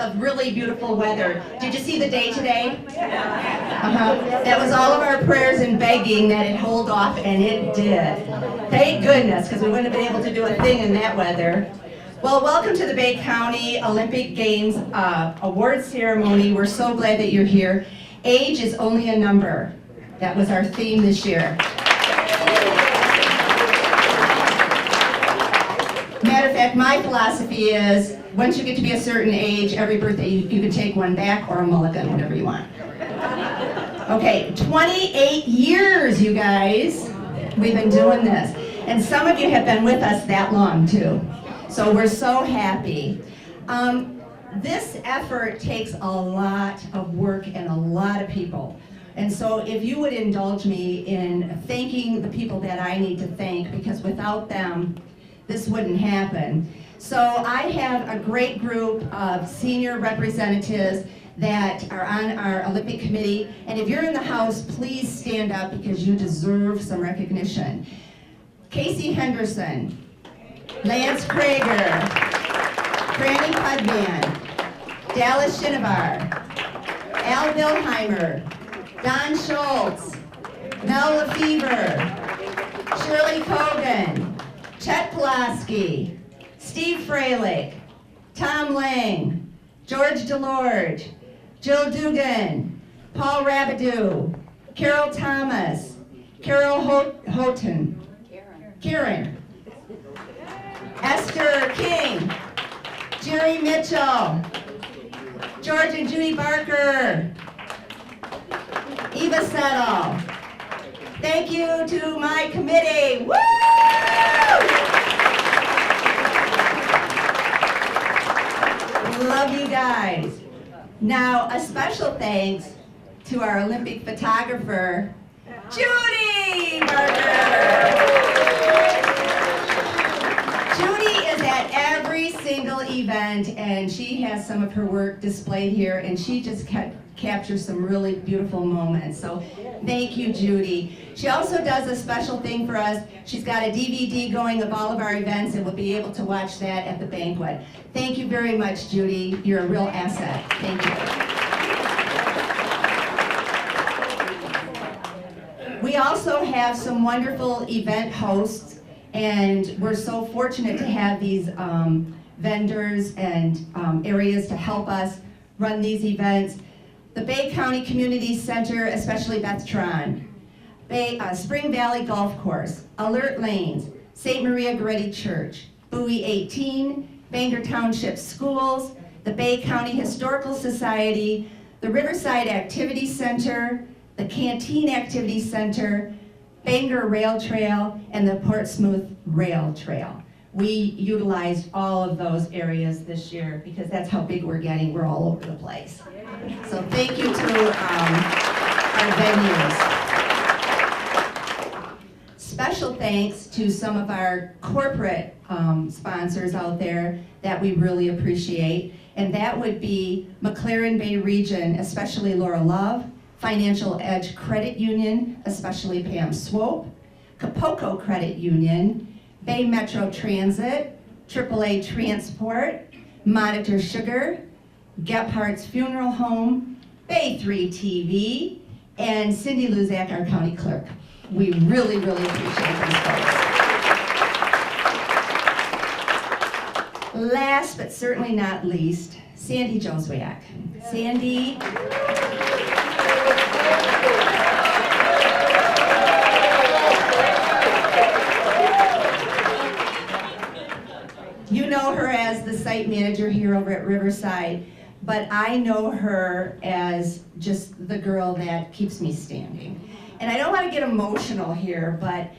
of really beautiful weather. Did you see the day today? That was all of our prayers and begging that it hold off, and it did. Thank goodness, because we wouldn't have been able to do a thing in that weather. Well, welcome to the Bay County Olympic Games award ceremony. We're so glad that you're here. Age is only a number. That was our theme this year. Matter of fact, my philosophy is, once you get to be a certain age, every birthday you can take one back or a mulligan, whatever you want. Okay, 28 years, you guys, we've been doing this. And some of you have been with us that long, too. So we're so happy. This effort takes a lot of work and a lot of people. And so if you would indulge me in thanking the people that I need to thank, because without them, this wouldn't happen. So I have a great group of senior representatives that are on our Olympic Committee. And if you're in the house, please stand up because you deserve some recognition. Casey Henderson, Lance Krager, Franny Pudman, Dallas Shinovar, Al Vilheimer, Don Schultz, Mel Lefevre, Shirley Kogan, Chet Pulaski, Steve Freilich, Tom Lang, George Delord, Jill Dugan, Paul Rabideau, Carol Thomas, Carol Houghton, Karen, Esther King, Jerry Mitchell, George and Judy Barker, Eva Settle. Thank you to my committee. Woo! Love you guys. Now, a special thanks to our Olympic photographer, Judy Barker. Judy is at every single event, and she has some of her work displayed here, and she just captures some really beautiful moments. So thank you, Judy. She also does a special thing for us. She's got a DVD going of all of our events, and we'll be able to watch that at the banquet. Thank you very much, Judy. You're a real asset. Thank you. We also have some wonderful event hosts, and we're so fortunate to have these vendors and areas to help us run these events. The Bay County Community Center, especially Beth Tron, Spring Valley Golf Course, Alert Lanes, St. Maria Goretti Church, Bowie 18, Bangor Township Schools, the Bay County Historical Society, the Riverside Activity Center, the Canteen Activity Center, Bangor Rail Trail, and the Portsmouth Rail Trail. We utilized all of those areas this year because that's how big we're getting. We're all over the place. So thank you to our venues. Special thanks to some of our corporate sponsors out there that we really appreciate, and that would be McLaren Bay Region, especially Laura Love, Financial Edge Credit Union, especially Pam Swope, Capoco Credit Union, Bay Metro Transit, AAA Transport, Monitor Sugar, Gephardt's Funeral Home, Bay 3 TV, and Cindy Luzak, our county clerk. We really, really appreciate these folks. Last but certainly not least, Sandy Joswiak. Sandy. You know her as the site manager here over at Riverside, but I know her as just the girl that keeps me standing. And I don't want to get emotional here, but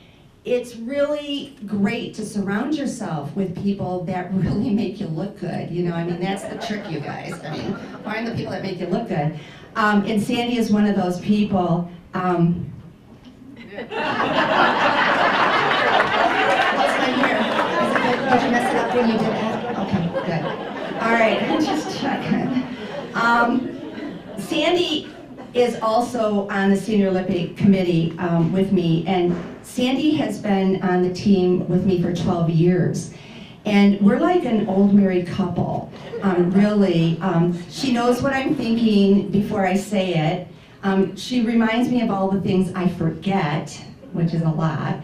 it's really great to surround yourself with people that really make you look good. You know, I mean, that's the trick, you guys. I mean, find the people that make you look good. And Sandy is one of those people. What's my hair? Is it good? Did you mess it up when you did that? Okay, good. All right, I'm just checking. Sandy is also on the Senior Olympic Committee with me, and Sandy has been on the team with me for 12 years. And we're like an old married couple, really. She knows what I'm thinking before I say it. She reminds me of all the things I forget, which is a lot.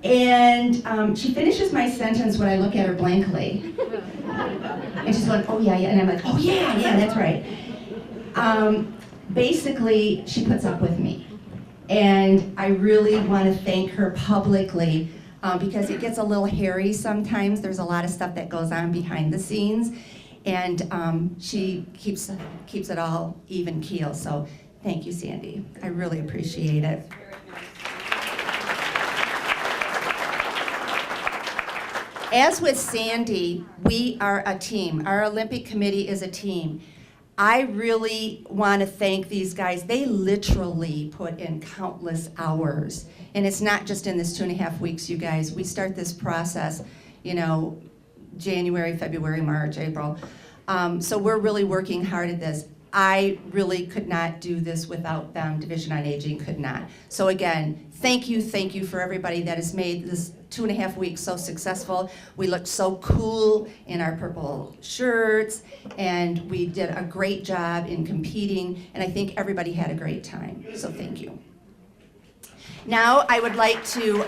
And she finishes my sentence when I look at her blankly. And she's going, oh yeah, yeah, and I'm like, oh yeah, yeah, that's right. Basically, she puts up with me. And I really want to thank her publicly because it gets a little hairy sometimes. There's a lot of stuff that goes on behind the scenes. And she keeps it all even keel. So thank you, Sandy. I really appreciate it. As with Sandy, we are a team. Our Olympic committee is a team. I really want to thank these guys. They literally put in countless hours. And it's not just in this 2.5 weeks, you guys. We start this process, January, February, March, April. So we're really working hard at this. I really could not do this without them. Division on Aging could not. So again, thank you for everybody that has made this 2.5 weeks so successful. We looked so cool in our purple shirts, and we did a great job in competing, and I think everybody had a great time. So thank you. Now I would like to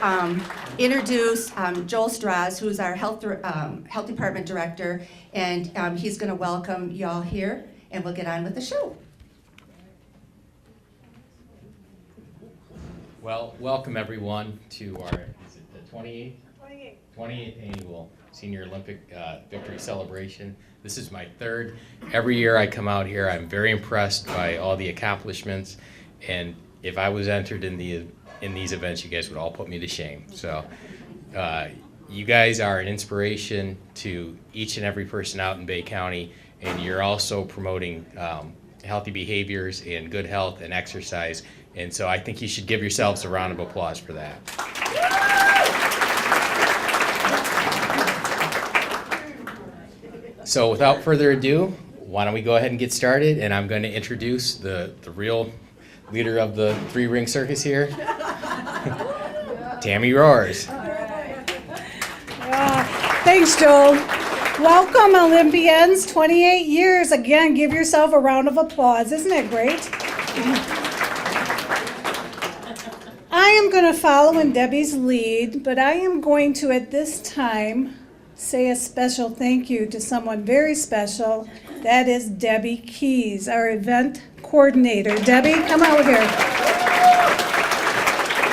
introduce Joel Strauss, who's our health department director, and he's going to welcome y'all here, and we'll get on with the show. Well, welcome everyone to our, is it the 28th annual Senior Olympic Victory Celebration. This is my third. Every year I come out here, I'm very impressed by all the accomplishments, and if I was entered in these events, you guys would all put me to shame. So you guys are an inspiration to each and every person out in Bay County, and you're also promoting healthy behaviors and good health and exercise. And so I think you should give yourselves a round of applause for that. So without further ado, why don't we go ahead and get started? And I'm going to introduce the real leader of the three-ring circus here, Tammy Roars. Thanks, Joel. Welcome, Olympians. 28 years. Again, give yourself a round of applause. Isn't it great? I am going to follow in Debbie's lead, but I am going to, at this time, say a special thank you to someone very special. That is Debbie Keys, our event coordinator. Debbie, come out here.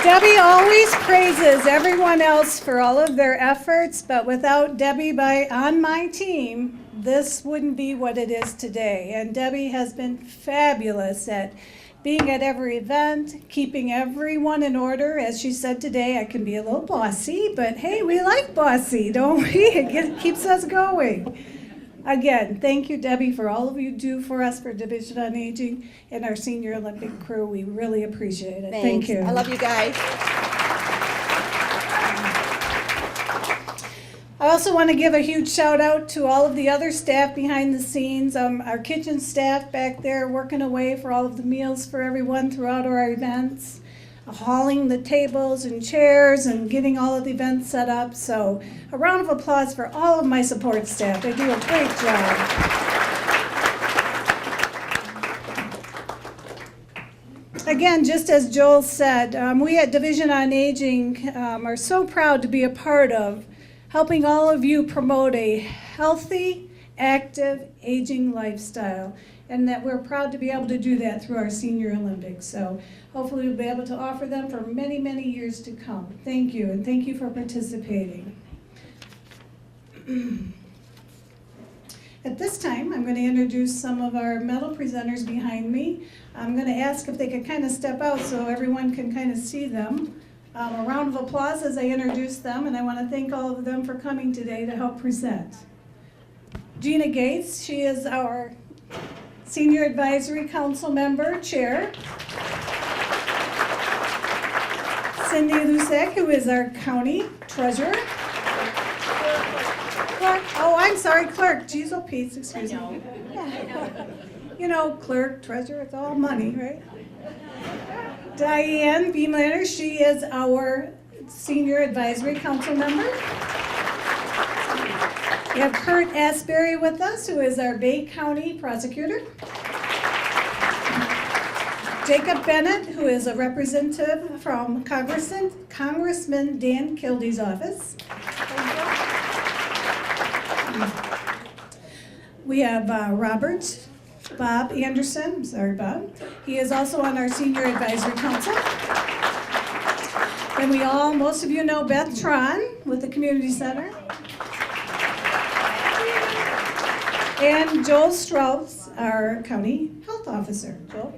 Debbie always praises everyone else for all of their efforts, but without Debbie on my team, this wouldn't be what it is today. And Debbie has been fabulous at being at every event, keeping everyone in order. As she said today, I can be a little bossy, but hey, we like bossy, don't we? It keeps us going. Again, thank you, Debbie, for all of you do for us for Division on Aging and our Senior Olympic crew. We really appreciate it. Thanks. Thank you. I love you guys. I also want to give a huge shout out to all of the other staff behind the scenes, our kitchen staff back there working away for all of the meals for everyone throughout our events, hauling the tables and chairs and getting all of the events set up. So a round of applause for all of my support staff. They do a great job. Again, just as Joel said, we at Division on Aging are so proud to be a part of helping all of you promote a healthy, active, aging lifestyle, and that we're proud to be able to do that through our Senior Olympics. So hopefully we'll be able to offer them for many, many years to come. Thank you, and thank you for participating. At this time, I'm going to introduce some of our medal presenters behind me. I'm going to ask if they could kind of step out so everyone can kind of see them. A round of applause as I introduce them, and I want to thank all of them for coming today to help present. Gina Gates, she is our Senior Advisory Council member, chair. Cindy Lusek, who is our county treasurer. Clerk, oh, I'm sorry, clerk. Jeez, oh, Pete, excuse me. Yeah. You know, clerk, treasurer, it's all money, right? Diane Beemlander, she is our Senior Advisory Council member. We have Kurt Asbury with us, who is our Bay County prosecutor. Jacob Bennett, who is a representative from Congressman Dan Kilde's office. We have Robert Bob Anderson. Sorry, Bob. He is also on our Senior Advisory Council. And most of you know Beth Tron with the Community Center. And Joel Strauss, our County Health Officer. Joel?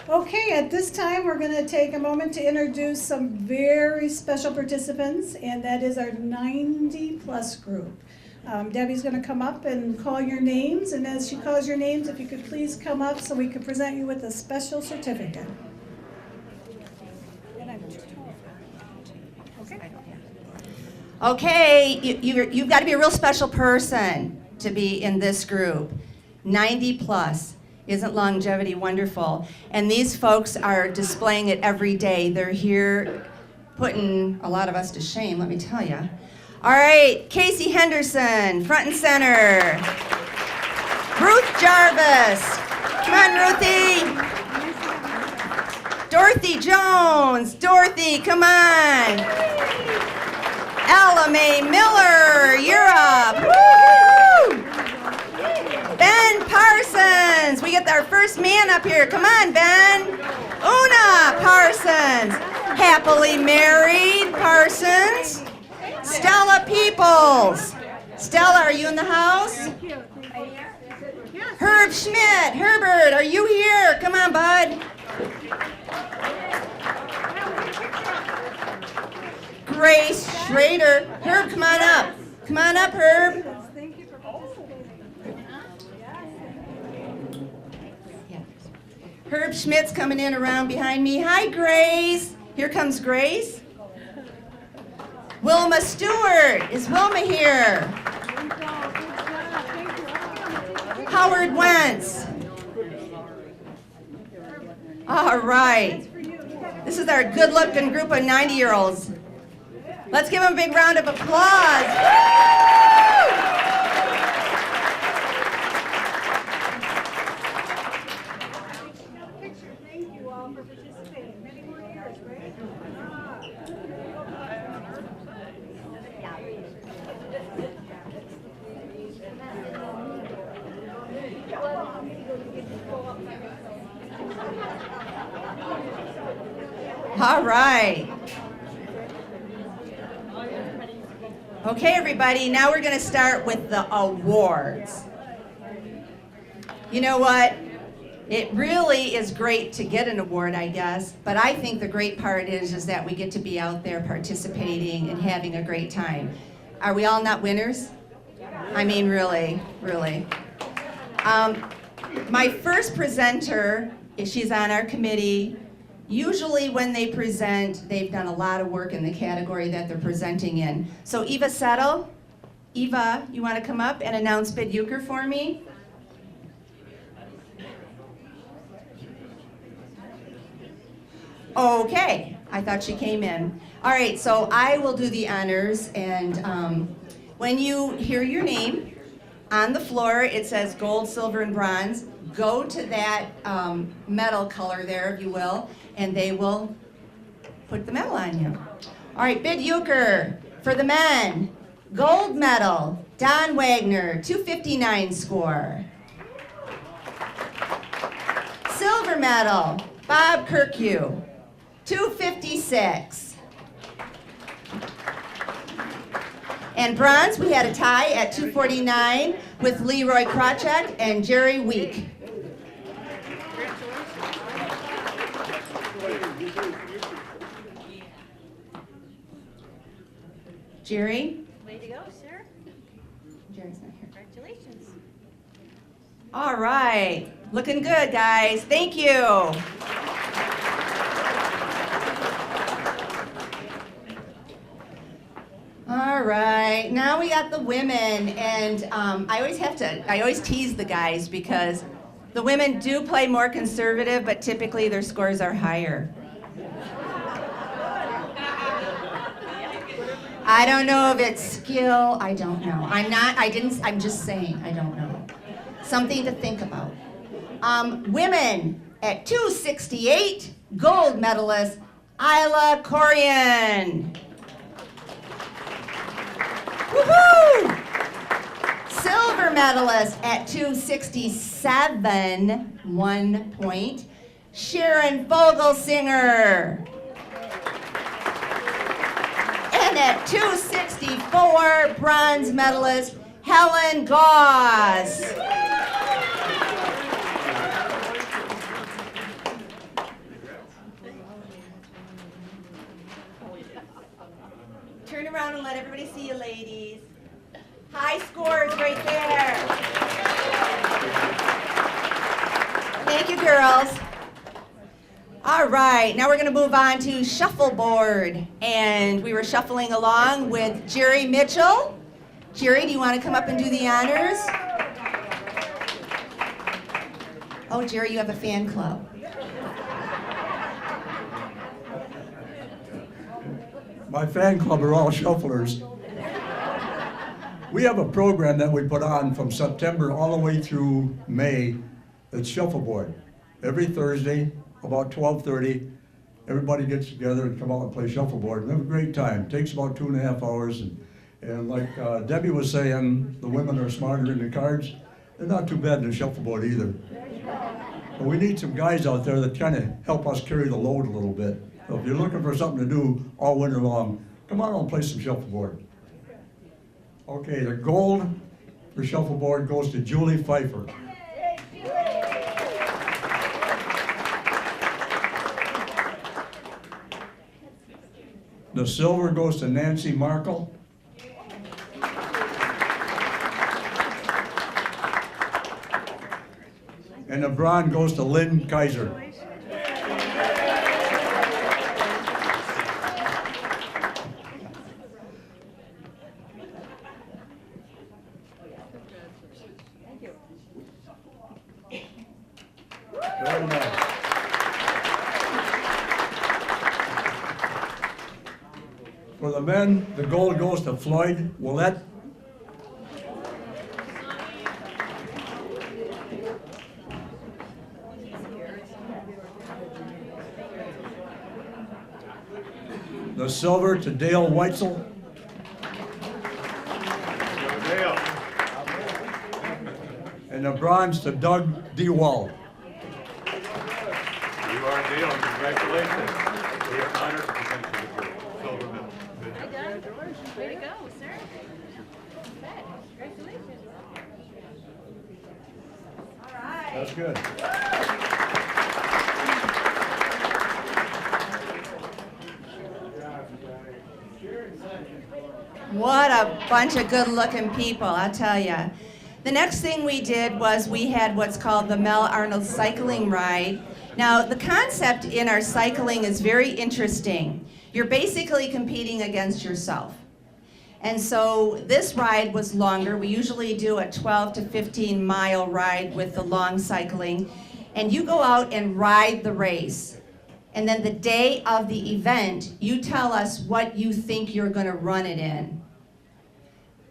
Okay, at this time, we're going to take a moment to introduce some very special participants, and that is our 90-plus group. Debbie's going to come up and call your names, and as she calls your names, if you could please come up so we can present you with a special certificate. Okay, you've got to be a real special person to be in this group. 90 plus. Isn't longevity wonderful? And these folks are displaying it every day. They're here putting a lot of us to shame, let me tell you. All right, Casey Henderson, front and center. Ruth Jarvis. Come on, Ruthie. Dorothy Jones. Dorothy, come on. Ella Mae Miller, you're up. Woo! Ben Parsons. We get our first man up here. Come on, Ben. Una Parsons. Happily married Parsons. Stella Peoples. Stella, are you in the house? Herb Schmidt. Herbert, are you here? Come on, bud. Grace Schrader. Herb, come on up. Come on up, Herb. Herb Schmidt's coming in around behind me. Hi, Grace. Here comes Grace. Wilma Stewart. Is Wilma here? Howard Wentz. All right. This is our good-looking group of 90-year-olds. Let's give them a big round of applause. Woo! All right. Okay, everybody, now we're going to start with the awards. You know what? It really is great to get an award, I guess, but I think the great part is that we get to be out there participating and having a great time. Are we all not winners? I mean, really, really. My first presenter, she's on our committee. Usually when they present, they've done a lot of work in the category that they're presenting in. So Eva Settle, Eva, you want to come up and announce Bid Euchre for me? Okay, I thought she came in. All right, so I will do the honors, and when you hear your name, on the floor it says gold, silver, and bronze. Go to that medal color there, if you will, and they will put the medal on you. All right, Bid Euchre for the men. Gold medal, Don Wagner, 259 score. Silver medal, Bob Kirkue, 256. And bronze, we had a tie at 249 with Leroy Krawcheck and Jerry Week. Jerry? Way to go, sir. Jerry's not here. Congratulations. All right. Looking good, guys. Thank you. All right. Now we got the women, and I always tease the guys because the women do play more conservative, but typically their scores are higher. I don't know if it's skill. I don't know. I'm just saying, I don't know. Something to think about. Women at 268, gold medalist, Isla Corian. Woohoo! Silver medalist at 267, 1 point, Sharon Vogelsinger. And at 264, bronze medalist, Helen Gauss. Turn around and let everybody see you, ladies. High scores right there. Thank you, girls. All right, now we're going to move on to shuffleboard. And we were shuffling along with Jerry Mitchell. Jerry, do you want to come up and do the honors? Oh, Jerry, you have a fan club. My fan club are all shufflers. We have a program that we put on from September all the way through May. It's shuffleboard. Every Thursday, about 12:30, everybody gets together and come out and play shuffleboard. And we have a great time. It takes about 2.5 hours. And like Debbie was saying, the women are smarter in the cards. They're not too bad in the shuffleboard either. But we need some guys out there that kind of help us carry the load a little bit. So if you're looking for something to do all winter long, come on and play some shuffleboard. Okay, the gold for shuffleboard goes to Julie Pfeiffer. The silver goes to Nancy Markle. And the bronze goes to Lynn Kaiser. Very nice. For the men, the gold goes to Floyd Willett. The silver to Dale Weitzel. And the bronze to Doug DeWall. You are Dale, congratulations. We are honored to present you with your silver medal. Way to go, sir. Congratulations. All right. That's good. What a bunch of good-looking people, I'll tell ya. The next thing we did was we had what's called the Mel Arnold Cycling Ride. Now, the concept in our cycling is very interesting. You're basically competing against yourself. And so this ride was longer. We usually do a 12 to 15 mile ride with the long cycling. And you go out and ride the race. And then the day of the event, you tell us what you think you're going to run it in.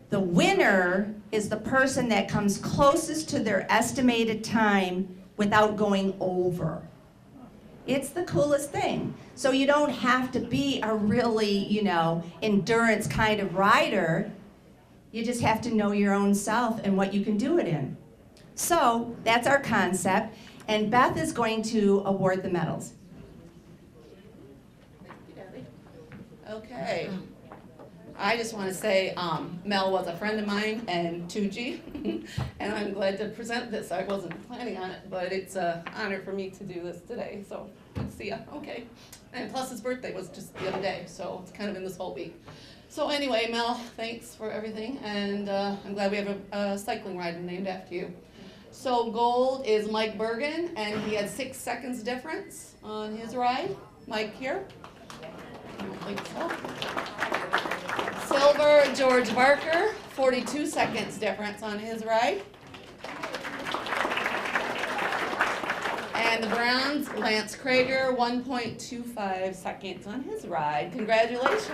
The winner is the person that comes closest to their estimated time without going over. It's the coolest thing. So you don't have to be a really, endurance kind of rider. You just have to know your own self and what you can do it in. So that's our concept. And Beth is going to award the medals. Okay. I just want to say Mel was a friend of mine and 2G, and I'm glad to present this. I wasn't planning on it, but it's an honor for me to do this today, so good to see ya. Okay. And plus his birthday was just the other day, so it's kind of in this whole week. So anyway, Mel, thanks for everything, and I'm glad we have a cycling ride named after you. So gold is Mike Bergen, and he had 6 seconds difference on his ride. Mike here. I don't think so. Silver, George Barker, 42 seconds difference on his ride. And the bronze, Lance Krager, 1.25 seconds on his ride. Congratulations.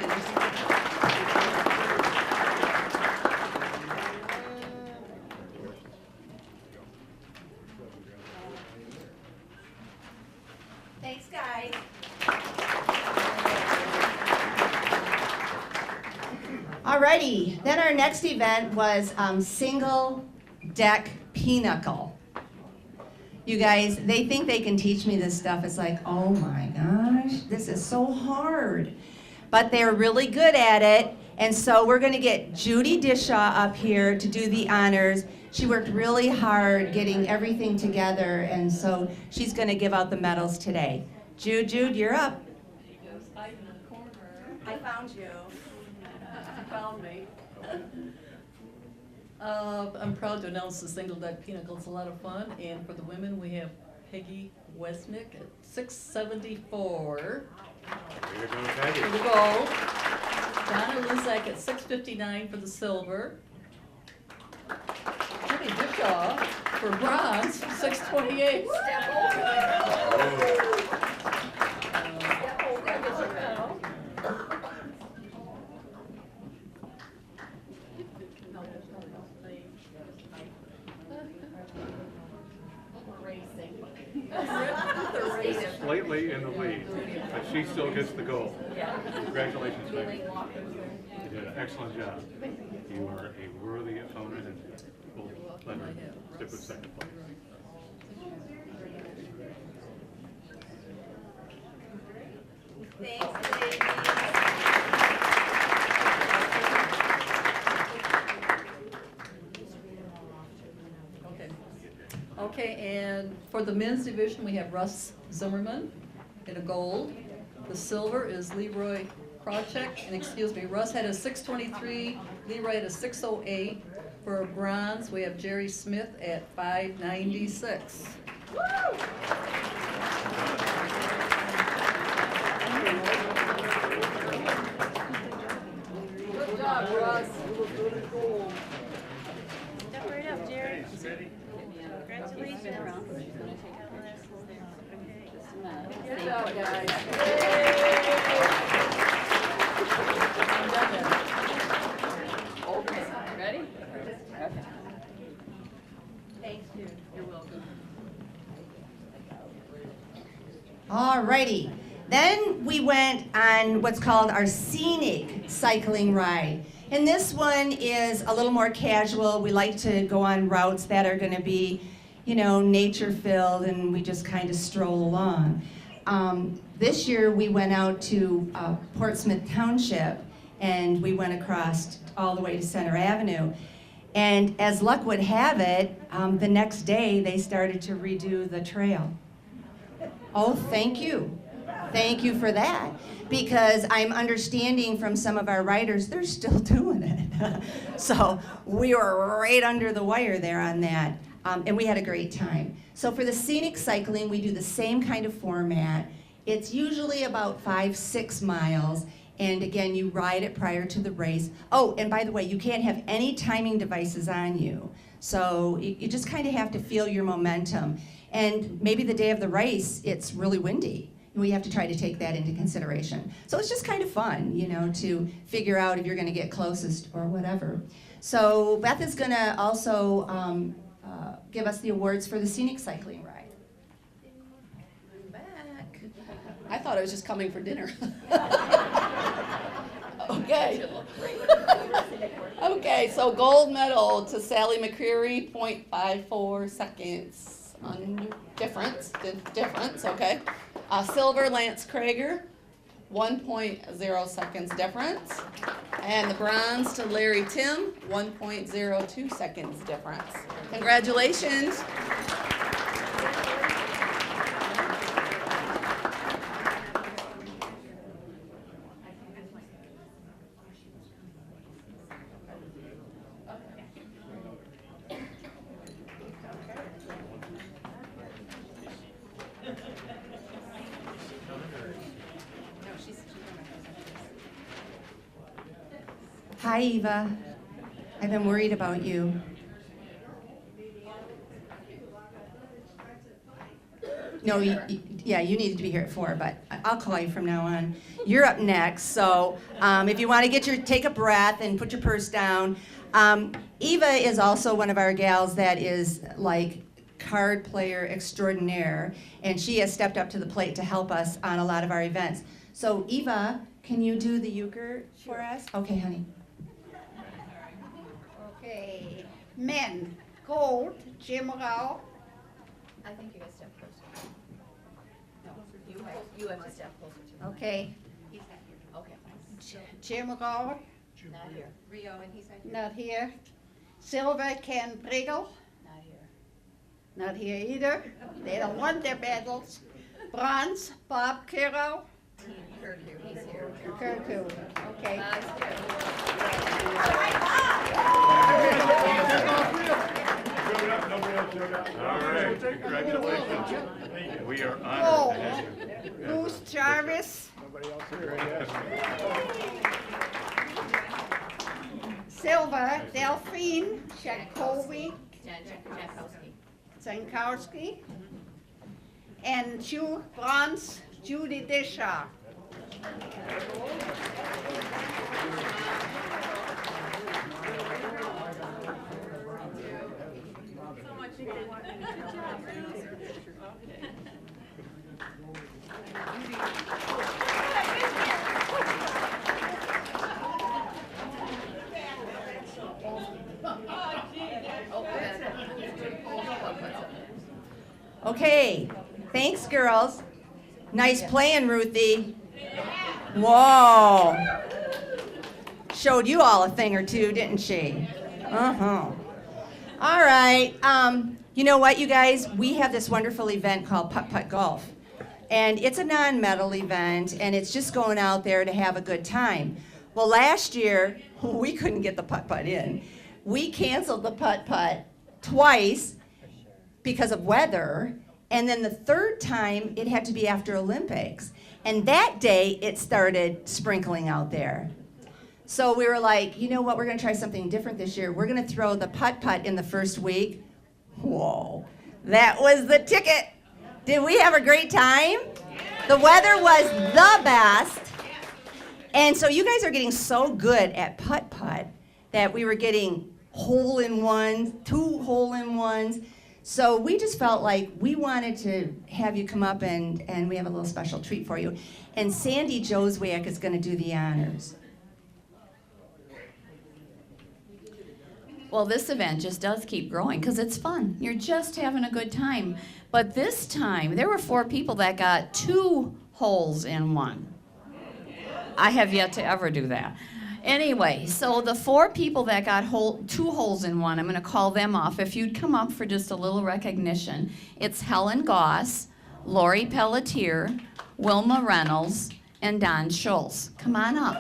Thanks, guys. Alrighty, then our next event was single deck pinnacle. You guys, they think they can teach me this stuff. It's like, oh my gosh, this is so hard. But they're really good at it. And so we're gonna get Judy Dishaw up here to do the honors. She worked really hard getting everything together, and so she's gonna give out the medals today. Jude, you're up. I found you. Found me. I'm proud to announce the single deck pinnacle. It's a lot of fun, and for the women, we have Peggy Westnick at 674 Way to go, Peggy. for the gold. Donna Luzak at 659 for the silver. Judy Dishaw for bronze, 628. Slightly in the lead, but she still gets the gold. Congratulations, Peggy. You did an excellent job. You are a worthy opponent, and we'll let her stick with second place. Thanks, ladies. Okay, and for the men's division, we have Russ Zimmerman in a gold. The silver is Leroy Krawczyk, and excuse me, Russ had a 623, Leroy had a 608. For bronze, we have Jerry Smith at 596. Good job, Russ. Step right up, Jerry. Congratulations. Good job, guys. Okay, ready? Thank you. You're welcome. Alrighty. Then we went on what's called our scenic cycling ride. And this one is a little more casual. We like to go on routes that are going to be, you know, nature filled, and we just kind of stroll along. This year we went out to Portsmouth Township, and we went across all the way to Center Avenue. And as luck would have it, the next day they started to redo the trail. Oh, thank you. Thank you for that. Because I'm understanding from some of our riders, they're still doing it. So we were right under the wire there on that. And we had a great time. So for the scenic cycling, we do the same kind of format. It's usually about 5-6 miles. And again, you ride it prior to the race. Oh, and by the way, you can't have any timing devices on you. So you just kind of have to feel your momentum. And maybe the day of the race, it's really windy. We have to try to take that into consideration. So it's just kind of fun, you know, to figure out if you're going to get closest or whatever. So Beth is going to also give us the awards for the scenic cycling ride. I'm back. I thought I was just coming for dinner. Okay. Okay, so gold medal to Sally McCreary, 0.54 seconds on difference, okay. Silver, Lance Krager, 1.0 seconds difference. And the bronze to Larry Tim, 1.02 seconds difference. Congratulations. Hi, Eva. I've been worried about you. No, yeah, you needed to be here at 4, but I'll call you from now on. You're up next, so if you want to take a breath and put your purse down. Eva is also one of our gals that is like card player extraordinaire, and she has stepped up to the plate to help us on a lot of our events. So Eva, can you do the euchre for us? Okay, honey. Okay, men, gold, Jim Rao. I think you guys step closer. No, you have to step closer to him. Okay, He's not here. Okay, fine. Jim Rao, Not here. Rio, and he's not here. not here. Silver, Ken Briggle, Not here. not here either. They don't want their medals. Bronze, Bob Kiro. He's here. Kirku, okay. All right, congratulations. We are honored Oh, to have you. Bruce Jarvis. Silver, Delphine Jacoby Jankowski. Zankowski. And bronze, Judy Disher. Okay, thanks, girls. Nice playing, Ruthie. Whoa. Showed you all a thing or two, didn't she? Uh-huh. All right. You know what, you guys? We have this wonderful event called Putt Putt Golf. And it's a non-medal event, and it's just going out there to have a good time. Well, last year, we couldn't get the putt-putt in. We canceled the putt-putt twice because of weather, and then the third time, it had to be after Olympics. And that day, it started sprinkling out there. So we were like, you know what, we're gonna try something different this year. We're gonna throw the putt-putt in the first week. Whoa, that was the ticket. Did we have a great time? The weather was the best. And so you guys are getting so good at putt-putt that we were getting hole-in-ones, 2 hole-in-ones. So we just felt like we wanted to have you come up and we have a little special treat for you. And Sandy Joswiak is gonna do the honors. Well, this event just does keep growing because it's fun. You're just having a good time. But this time, there were 4 people that got 2 holes in 1. I have yet to ever do that. Anyway, so the 4 people that got 2 holes in 1, I'm going to call them off. If you'd come up for just a little recognition, it's Helen Goss, Lori Pelletier, Wilma Reynolds, and Don Schultz. Come on up.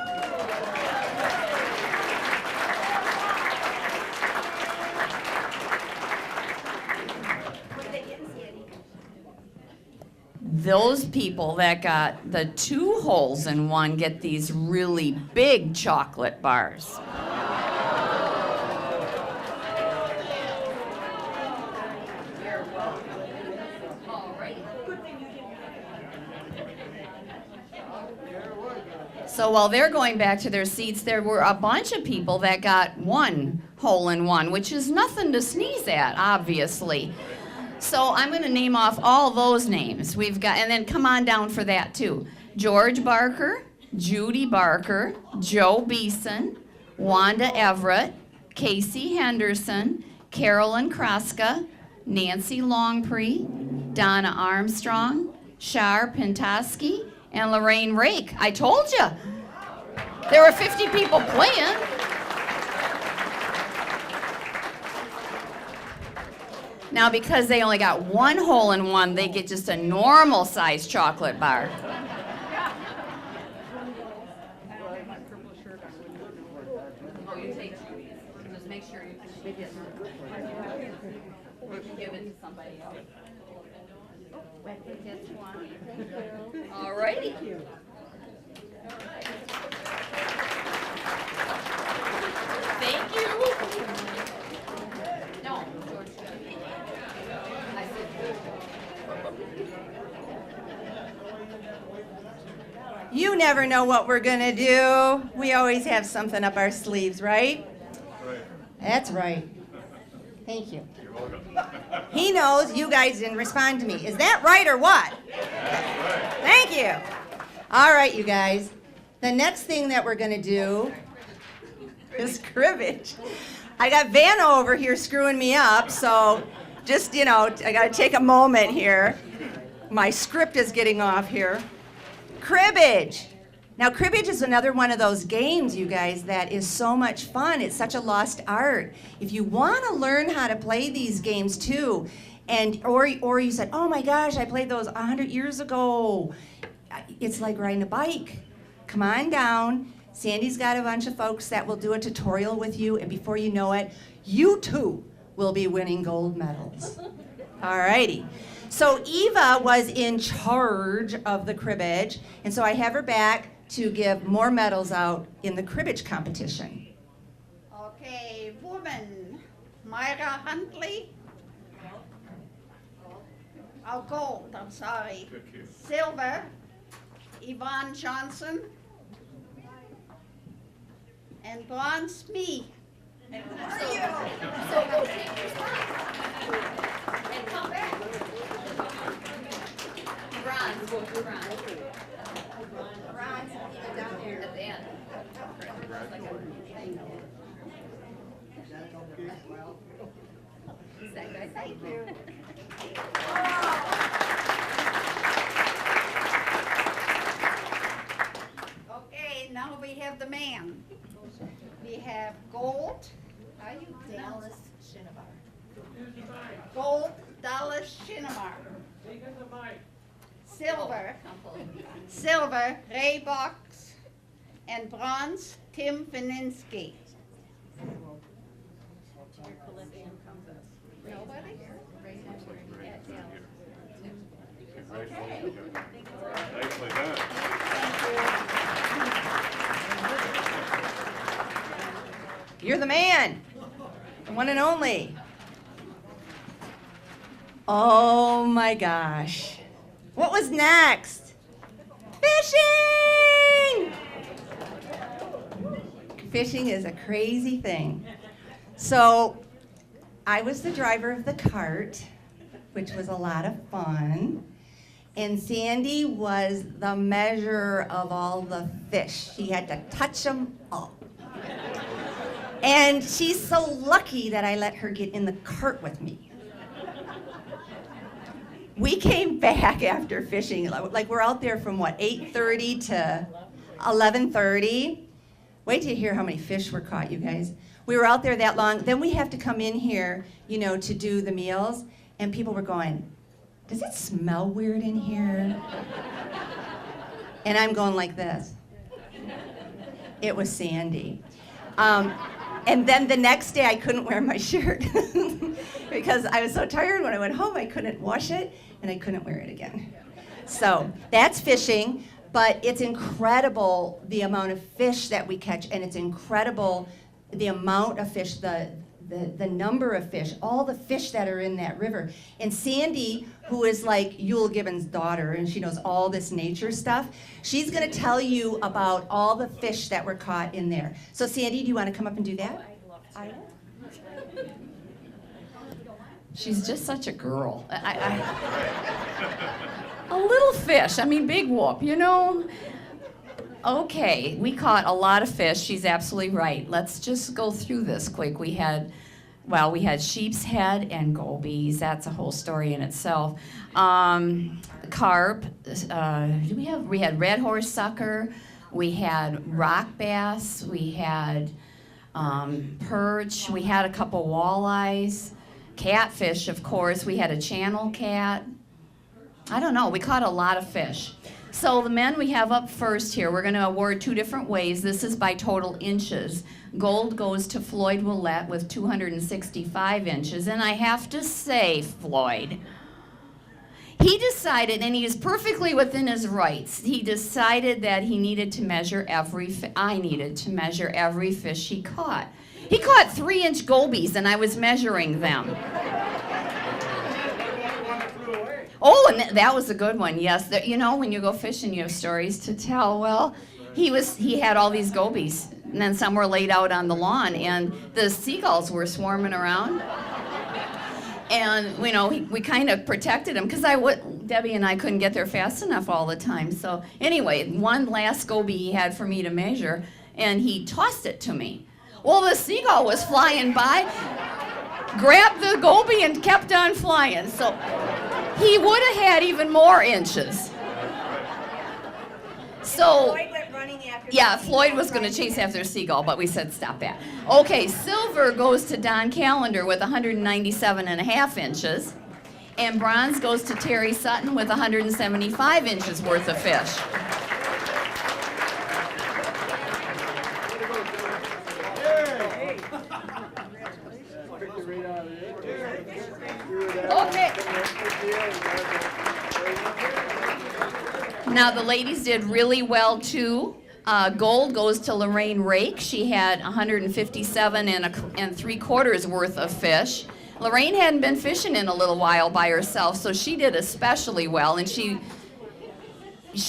Those people that got the 2 holes in 1 get these really big chocolate bars. So while they're going back to their seats, there were a bunch of people that got 1 hole in 1, which is nothing to sneeze at, obviously. So I'm going to name off all those names we've got, and then come on down for that too. George Barker, Judy Barker, Joe Beeson, Wanda Everett, Casey Henderson, Carolyn Kraska, Nancy Longpre, Donna Armstrong, Shar Pintoski, and Lorraine Rake. I told you. There were 50 people playing. Now, because they only got 1 hole in 1, they get just a normal sized chocolate bar. Oh, you take Judy's. Just make sure you give it to somebody else. All righty. Thank you. No, George. I said. You never know what we're gonna do. We always have something up our sleeves, right? Right. That's right. Thank you. You're welcome. He knows you guys didn't respond to me. Is that right or what? Thank you. All right, you guys. The next thing that we're gonna do is cribbage. I got Vanna over here screwing me up, so just, I gotta take a moment here. My script is getting off here. Cribbage. Now, cribbage is another one of those games, you guys, that is so much fun. It's such a lost art. If you want to learn how to play these games too, or you said, oh my gosh, I played those 100 years ago. It's like riding a bike. Come on down. Sandy's got a bunch of folks that will do a tutorial with you, and before you know it, you too will be winning gold medals. All righty. So Eva was in charge of the cribbage, and so I have her back to give more medals out in the cribbage competition. Okay, woman, Myra Huntley. Oh, gold, I'm sorry. Good kid. Silver, Yvonne Johnson. And bronze, me. So go take your spot. And come back. Bronze, go to bronze. Bronze, down here at the end. Is that good? Thank you. Okay, now we have the man. We have gold. How you Dallas Shinovar. Gold, Dallas Shinamar. Silver, Ray Box. And bronze, Tim Vininsky. Nobody? Congratulations. Nicely done. You're the man, the one and only. Oh my gosh. What was next? Fishing! Fishing is a crazy thing. So I was the driver of the cart, which was a lot of fun. And Sandy was the measurer of all the fish. She had to touch them all. And she's so lucky that I let her get in the cart with me. We came back after fishing, like we're out there from 8:30 to 11:30. Wait till you hear how many fish were caught, you guys. We were out there that long. Then we have to come in here, to do the meals. And people were going, does it smell weird in here? And I'm going like this. It was Sandy. And then the next day I couldn't wear my shirt because I was so tired when I went home I couldn't wash it and I couldn't wear it again. So that's fishing, but it's incredible the amount of fish that we catch, and it's incredible the amount of fish, the number of fish, all the fish that are in that river. And Sandy, who is like Yule Gibbons' daughter, and she knows all this nature stuff, she's gonna tell you about all the fish that were caught in there. So Sandy, do you wanna come up and do that? I will. She's just such a girl. A little fish, big whoop, Okay, we caught a lot of fish. She's absolutely right. Let's just go through this quick. We had sheep's head and gobies. That's a whole story in itself. Carp. We had red horse sucker. We had rock bass. We had perch. We had a couple walleyes. Catfish, of course. We had a channel cat. I don't know. We caught a lot of fish. So the men we have up first here, we're going to award two different ways. This is by total inches. Gold goes to Floyd Willett with 265 inches. And I have to say, Floyd, he decided, and he is perfectly within his rights, he decided that he needed to measure I needed to measure every fish he caught. He caught 3-inch gobies, and I was measuring them. Oh, and that was a good one. Yes, you know, when you go fishing, you have stories to tell. Well, he had all these gobies, and then some were laid out on the lawn, and the seagulls were swarming around. And you know, we kind of protected him because Debbie and I couldn't get there fast enough all the time. So anyway, one last goby he had for me to measure, and he tossed it to me. Well, the seagull was flying by, grabbed the goby and kept on flying. So he would have had even more inches. So yeah, Floyd was going to chase after a seagull, but we said stop that. Okay, silver goes to Don Callender with 197.5 inches, and bronze goes to Terry Sutton with 175 inches worth of fish. Okay. Now the ladies did really well too. Gold goes to Lorraine Rake. She had 157 and 3/4 worth of fish. Lorraine hadn't been fishing in a little while by herself, so she did especially well, and she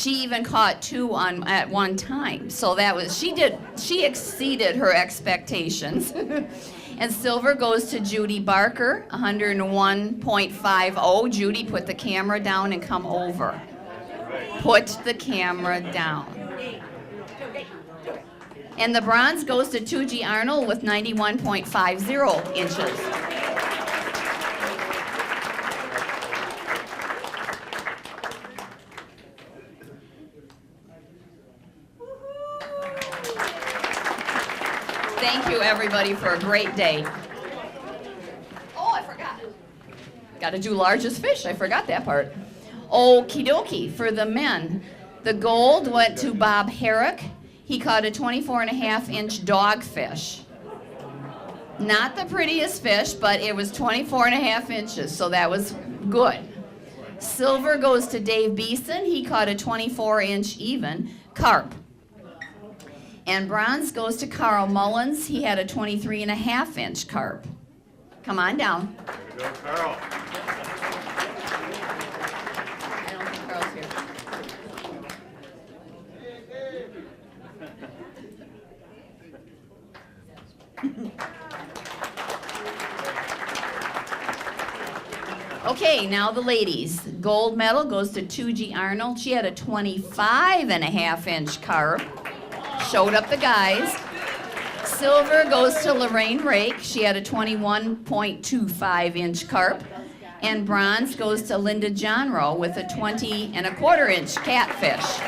even caught 2 at one time. So she exceeded her expectations. And silver goes to Judy Barker, 101.50. Judy, put the camera down and come over. Put the camera down. And the bronze goes to Tuji Arnold with 91.50 inches. Thank you, everybody, for a great day. Oh, I forgot. Got to do largest fish. I forgot that part. Okie dokie. For the men, the gold went to Bob Herrick. He caught a 24.5-inch dogfish. Not the prettiest fish, but it was 24.5 inches, so that was good. Silver goes to Dave Beeson. He caught a 24-inch even carp. And bronze goes to Carl Mullins. He had a 23.5-inch carp. Come on down. There you go, Carl. I don't think Carl's here. Okay, now the ladies. Gold medal goes to Tuji Arnold. She had a 25.5-inch carp. Showed up the guys. Silver goes to Lorraine Rake. She had a 21.25-inch carp. And bronze goes to Linda Johnrow with a 20.25-inch catfish.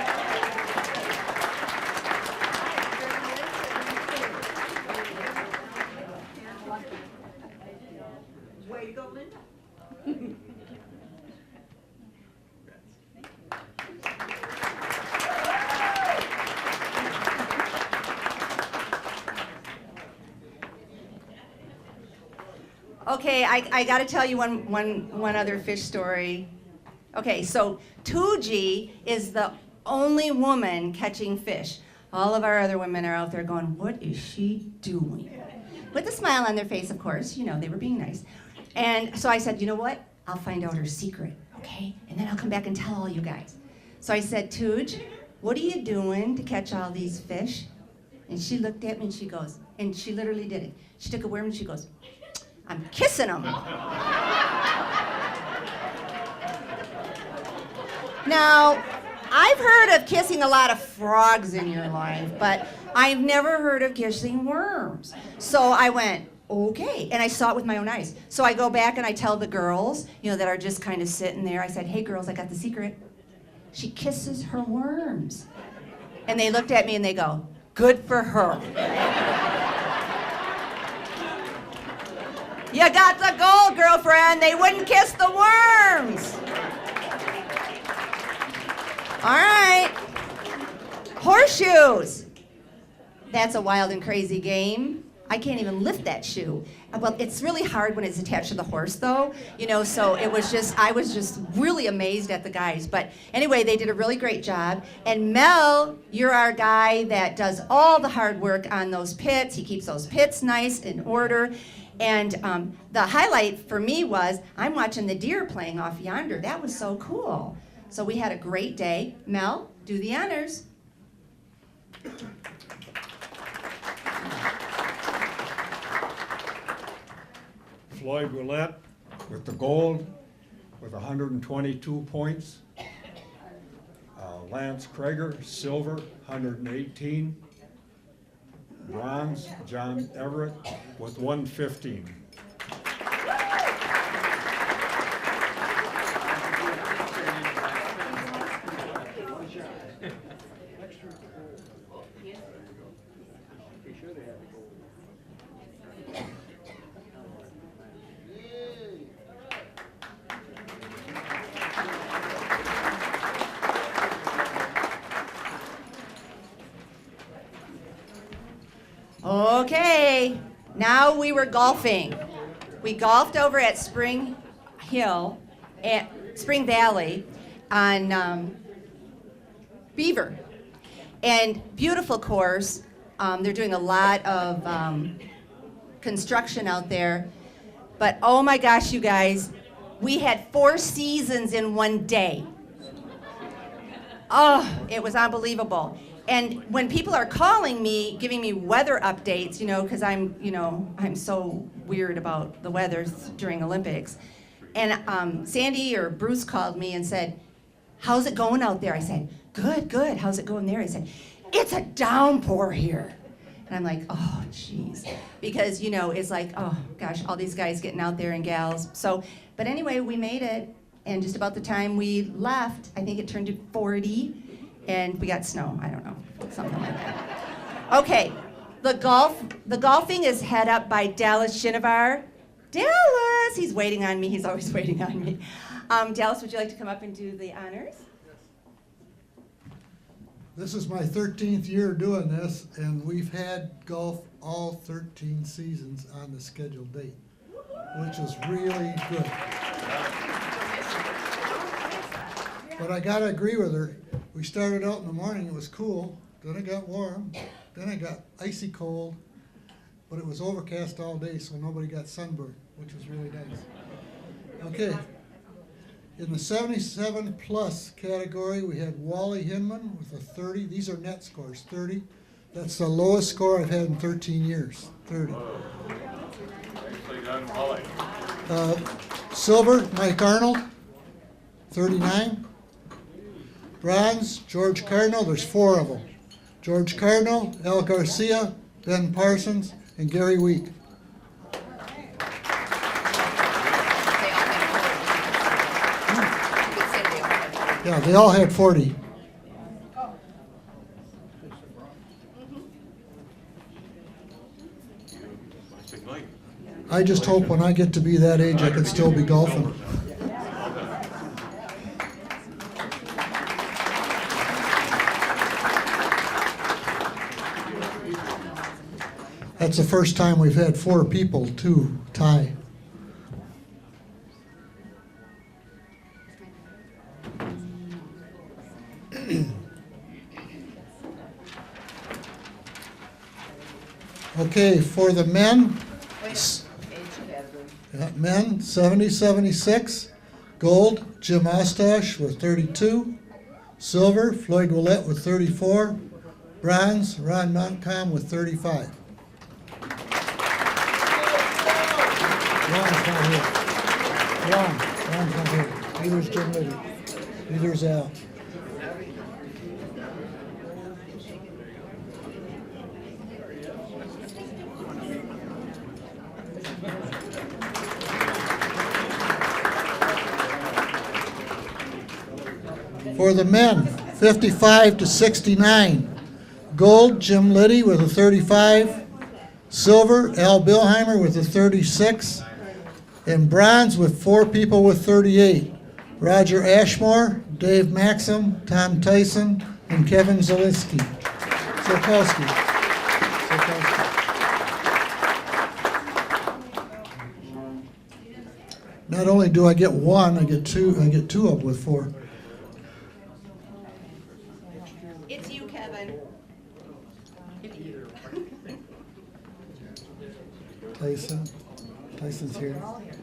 Way to go, Linda. Okay, I got to tell you one other fish story. Okay, so Tuji is the only woman catching fish. All of our other women are out there going, what is she doing? With a smile on their face, of course. You know, they were being nice. And so I said, you know what? I'll find out her secret, okay? And then I'll come back and tell all you guys. So I said, Tuj, what are you doing to catch all these fish? And she looked at me and she goes, and she literally did it. She took a worm and she goes, I'm kissing them. Now, I've heard of kissing a lot of frogs in your life, but I've never heard of kissing worms. So I went, okay, and I saw it with my own eyes. So I go back and I tell the girls, you know, that are just kind of sitting there, I said, hey girls, I got the secret. She kisses her worms. And they looked at me and they go, good for her. You got the gold, girlfriend. They wouldn't kiss the worms. All right. Horseshoes. That's a wild and crazy game. I can't even lift that shoe. Well, it's really hard when it's attached to the horse, though. You know, so it was just, I was just really amazed at the guys. But anyway, they did a really great job. And Mel, you're our guy that does all the hard work on those pits. He keeps those pits nice in order. And the highlight for me was I'm watching the deer playing off yonder. That was so cool. So we had a great day. Mel, do the honors. Floyd Willett with the gold with 122 points. Lance Krager, silver, 118. Bronze, John Everett with 115. Okay, now we were golfing. We golfed over at Spring Hill, at Spring Valley on Beaver. And beautiful course. They're doing a lot of construction out there. But oh my gosh, you guys, we had 4 seasons in one day. Oh, it was unbelievable. And when people are calling me, giving me weather updates, because I'm so weird about the weather during Olympics. And Sandy or Bruce called me and said, "How's it going out there?" I said, "Good, good. How's it going there?" He said, "It's a downpour here." And I'm like, oh, geez. Because, it's like, oh, gosh, all these guys getting out there and gals. So, but anyway, we made it. And just about the time we left, I think it turned to 40. And we got snow. I don't know. Something like that. Okay. The golfing is head up by Dallas Shinovar. Dallas! He's waiting on me. He's always waiting on me. Dallas, would you like to come up and do the honors? This is my 13th year doing this, and we've had golf all 13 seasons on the scheduled date, which is really good. But I gotta agree with her. We started out in the morning, it was cool, then it got warm, then it got icy cold, but it was overcast all day, so nobody got sunburned, which was really nice. Okay. In the 77 plus category, we had Wally Hinman with a 30. These are net scores, 30. That's the lowest score I've had in 13 years, 30. Nicely done, Wally. Silver, Mike Arnold, 39. Bronze, George Cardinal, there's 4 of them. George Cardinal, Al Garcia, Ben Parsons, and Gary Week. Yeah, they all had 40. I just hope when I get to be that age, I can still be golfing. That's the first time we've had 4 people to tie. Okay, for the men, men, 70-76. Gold, Jim Ostosh with 32. Silver, Floyd Willett with 34. Bronze, Ron Montcalm with 35. Ron's not here. Ron's not here. Neither's Jim Liddy. Neither's Al. For the men, 55 to 69. Gold, Jim Liddy with a 35. Silver, Al Billheimer with a 36. And bronze with 4 people with 38. Roger Ashmore, Dave Maxim, Tom Tyson, and Kevin Zaleski. Zolkowski. Not only do I get 1, I get 2 up with 4. It's you, Kevin. Tyson. Jason's here. They're all there.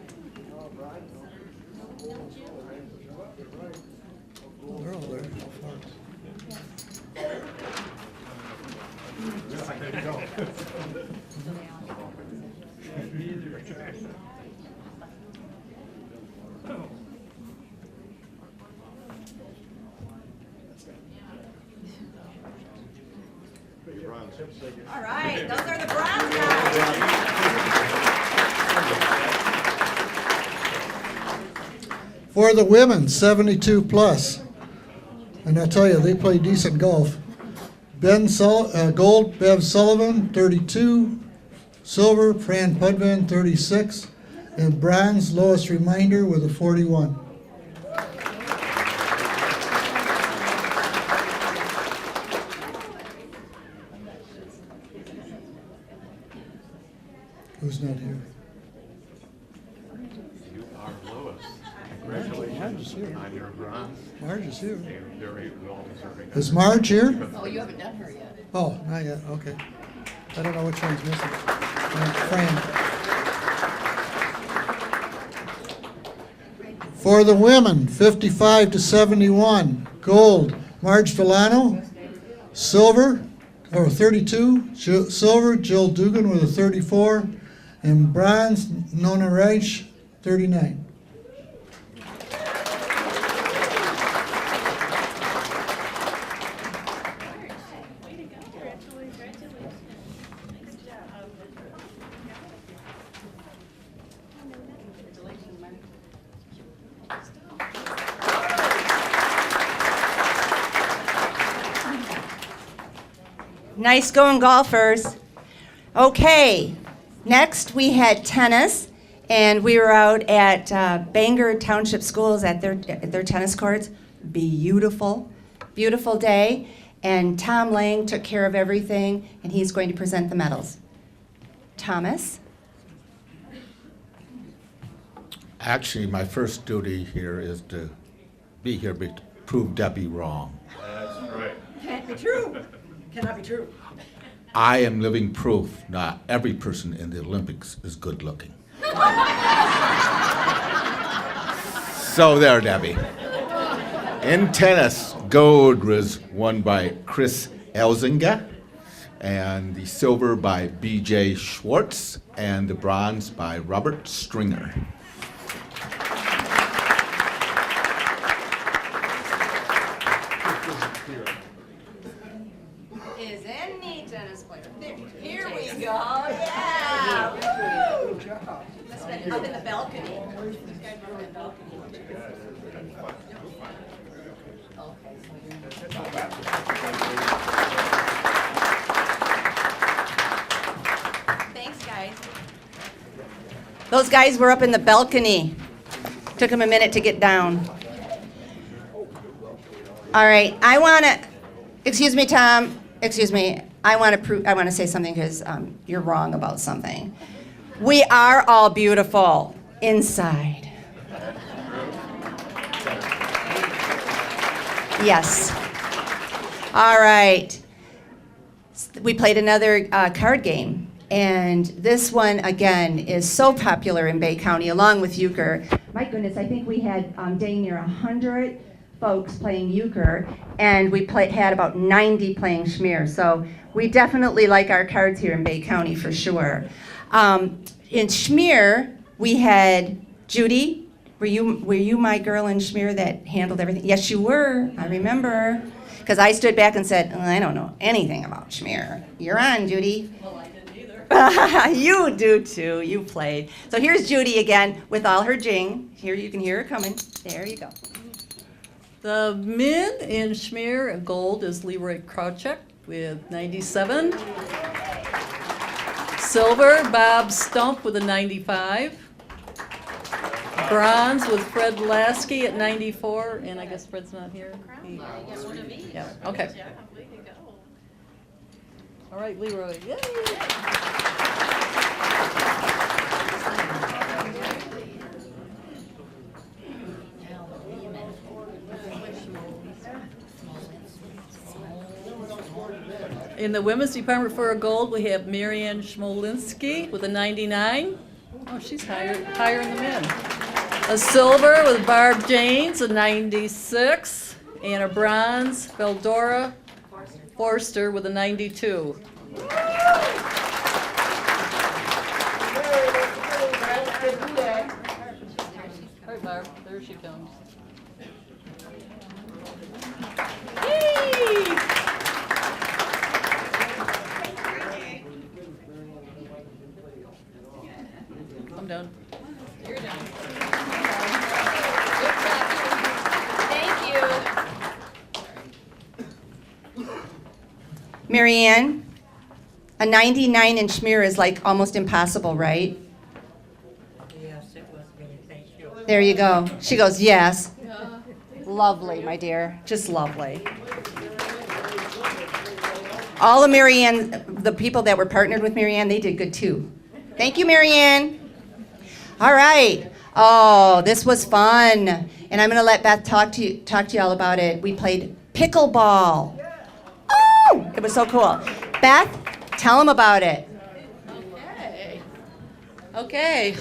All right, those are the Browns guys. For the women, 72 plus, and I tell you, they play decent golf. Gold, Bev Sullivan, 32. Silver, Fran Pudvan, 36. And bronze, Lois Reminder with a 41. Who's not here? You are Lois. Congratulations on your bronze. Marge is here. A very well-deserving. Is Marge here? Oh, you haven't done her yet. Oh, not yet, okay. I don't know which one's missing. Fran. For the women, 55 to 71, gold, Marge Delano. Silver, or 32, silver, Jill Dugan with a 34. And bronze, Nona Reich, 39. Nice going, golfers. Okay, next we had tennis, and we were out at Bangor Township Schools at their tennis courts. Beautiful, beautiful day. And Tom Lang took care of everything, and he's going to present the medals. Thomas? Actually, my first duty here is to be here to prove Debbie wrong. That's right. Can't be true. Cannot be true. I am living proof not every person in the Olympics is good looking. So there, Debbie. In tennis, gold was won by Chris Elzinga, and the silver by B.J. Schwartz, and the bronze by Robert Stringer. Is any tennis player. Here we go, yeah! Woo! That's been up in the balcony. These guys were in the balcony. Thanks, guys. Those guys were up in the balcony. Took them a minute to get down. All right, I want to, excuse me, Tom, excuse me. I want to say something because you're wrong about something. We are all beautiful inside. Yes. All right. We played another card game, and this one again is so popular in Bay County, along with euchre. My goodness, I think we had dang near 100 folks playing euchre, and we had about 90 playing schmear. So we definitely like our cards here in Bay County for sure. In schmear, we had Judy. Were you my girl in schmear that handled everything? Yes, you were. I remember. Because I stood back and said, I don't know anything about schmear. You're on, Judy. Well, I didn't either. You do too. You played. So here's Judy again with all her jing. Here, you can hear her coming. There you go. The men in schmear and gold is Leroy Krawczyk with 97. Silver, Bob Stump with a 95. Bronze with Fred Lasky at 94, and I guess Fred's not here. Yeah, okay. All right, Leroy. Yay! In the women's department for a gold, we have Marianne Schmolinski with a 99. Oh, she's higher in the men. A silver with Barb Janes, a 96, and a bronze, Veldora Forster with a 92. All right, Barb, there she comes. Yay! I'm done. You're done. Thank you. Marianne, a 99-inch mirror is like almost impossible, right? Yes, it was really, thank you. There you go. She goes, yes. Lovely, my dear, just lovely. All of Marianne, the people that were partnered with Marianne, they did good too. Thank you, Marianne. All right. Oh, this was fun. And I'm going to let Beth talk to you all about it. We played pickleball. Oh, it was so cool. Beth, tell them about it. Okay.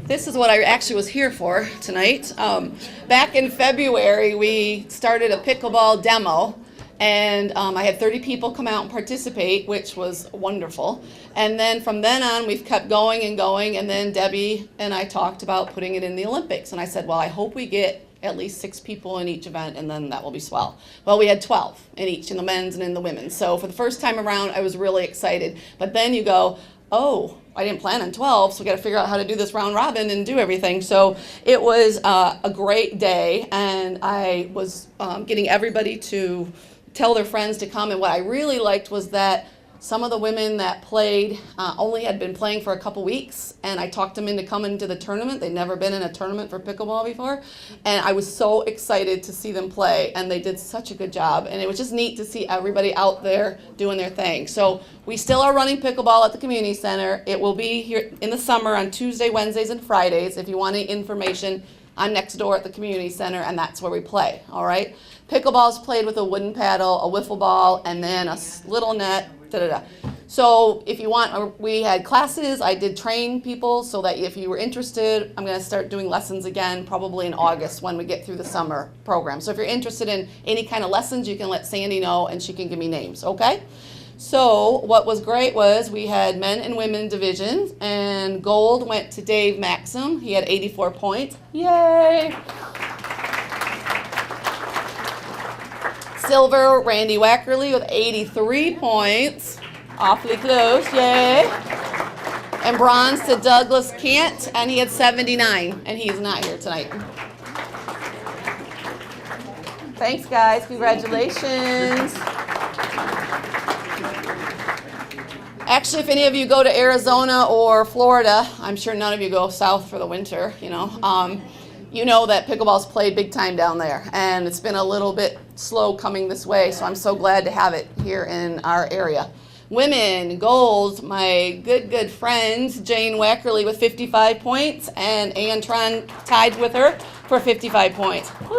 This is what I actually was here for tonight. Back in February, we started a pickleball demo, and I had 30 people come out and participate, which was wonderful. And then from then on, we've kept going and going, and then Debbie and I talked about putting it in the Olympics. And I said, well, I hope we get at least 6 people in each event, and then that will be swell. Well, we had 12 in each, in the men's and in the women's. So for the first time around, I was really excited. But then you go, oh, I didn't plan on 12, so we got to figure out how to do this round robin and do everything. So it was a great day, and I was getting everybody to tell their friends to come. And what I really liked was that some of the women that played only had been playing for a couple weeks, and I talked them into coming to the tournament. They'd never been in a tournament for pickleball before, and I was so excited to see them play, and they did such a good job, and it was just neat to see everybody out there doing their thing. So we still are running pickleball at the community center. It will be here in the summer on Tuesday, Wednesdays, and Fridays. If you want any information, I'm next door at the community center, and that's where we play, all right? Pickleball is played with a wooden paddle, a wiffle ball, and then a little net. So if you want, we had classes. I did train people so that if you were interested, I'm going to start doing lessons again probably in August when we get through the summer program. So if you're interested in any kind of lessons, you can let Sandy know and she can give me names, okay? So what was great was we had men and women divisions, and gold went to Dave Maxim. He had 84 points. Yay! Silver, Randy Wackerly with 83 points. Awfully close, yay. And bronze to Douglas Kent, and he had 79, and he's not here tonight. Thanks, guys. Congratulations. Actually, if any of you go to Arizona or Florida, I'm sure none of you go south for the winter, you know that pickleball's played big time down there, and it's been a little bit slow coming this way, so I'm so glad to have it here in our area. Women, gold, my good friend Jane Wackerly with 55 points, and Ann Tron tied with her for 55 points. Woo!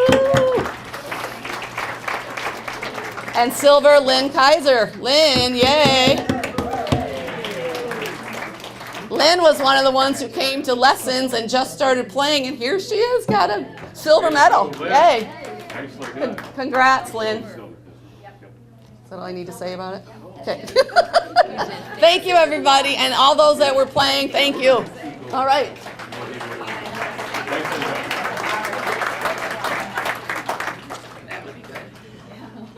And silver, Lynn Kaiser. Lynn, yay! Lynn was one of the ones who came to lessons and just started playing, and here she is, got a silver medal. Yay. Congrats, Lynn. Is that all I need to say about it? Okay. Thank you, everybody, and all those that were playing, thank you. All right.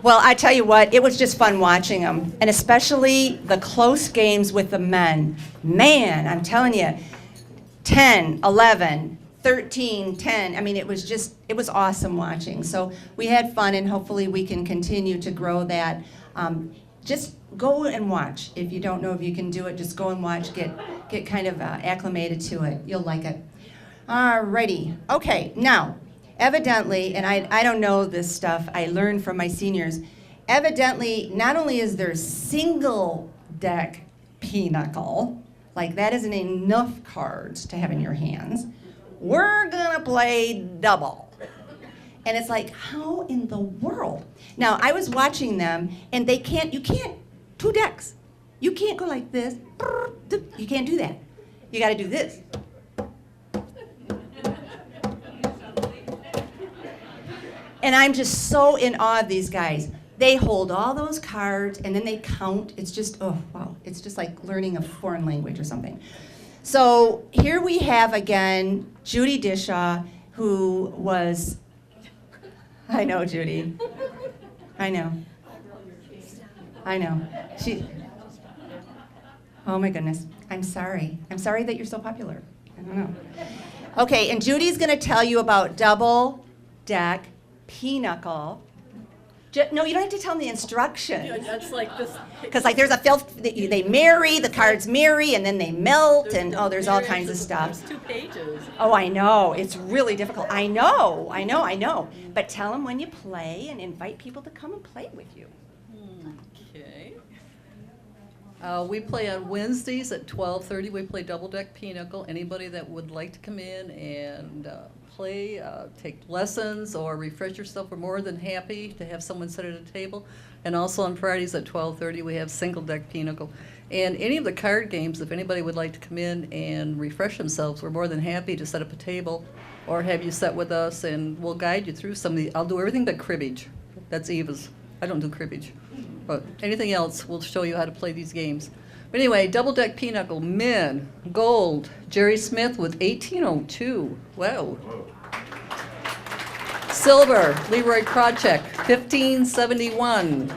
Well, I tell you what, it was just fun watching them, and especially the close games with the men. Man, I'm telling you, 10, 11, 13, 10. I mean, it was awesome watching. So we had fun, and hopefully we can continue to grow that. Just go and watch. If you don't know if you can do it, just go and watch, get kind of acclimated to it. You'll like it. Alrighty, okay, now, evidently, and I don't know this stuff, I learned from my seniors, evidently, not only is there single deck pinochle, like that isn't enough cards to have in your hands, we're gonna play double. And it's like, how in the world? Now, I was watching them, and you can't, 2 decks. You can't go like this, you can't do that. You got to do this. And I'm just so in awe of these guys. They hold all those cards and then they count. It's just, oh, wow. It's just like learning a foreign language or something. So here we have again Judy Dishaw, who was, I know, Judy. I know. She, oh my goodness. I'm sorry. I'm sorry that you're so popular. I don't know. Okay, and Judy's going to tell you about double deck pinochle. No, you don't have to tell them the instructions. That's like this. Because like there's a they marry, the cards marry, and then they melt, and oh, there's all kinds of stuff. There's 2 pages. Oh, I know. It's really difficult. I know. But tell them when you play and invite people to come and play with you. Okay. We play on Wednesdays at 12:30. We play double deck pinochle. Anybody that would like to come in and play, take lessons, or refresh yourself, we're more than happy to have someone sit at a table. And also on Fridays at 12:30, we have single deck pinochle. And any of the card games, if anybody would like to come in and refresh themselves, we're more than happy to set up a table or have you sit with us, and we'll guide you through some of the, I'll do everything but cribbage. That's Eva's. I don't do cribbage. But anything else, we'll show you how to play these games. But anyway, double deck pinochle, men, gold, Jerry Smith with 1802. Wow. Silver, Leroy Krawczyk, 1571.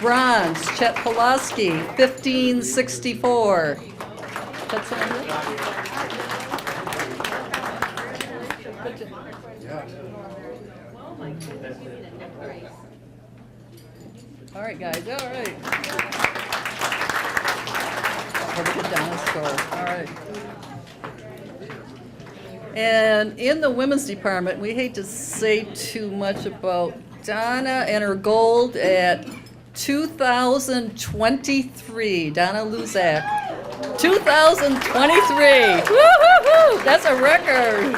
Bronze, Chet Pulaski, 1564. That's sound All right, guys, all right. Look at Donna's score. All right. And in the women's department, we hate to say too much about Donna and her gold at 2023. Donna Luzak, 2023. Woo-hoo-hoo! That's a record.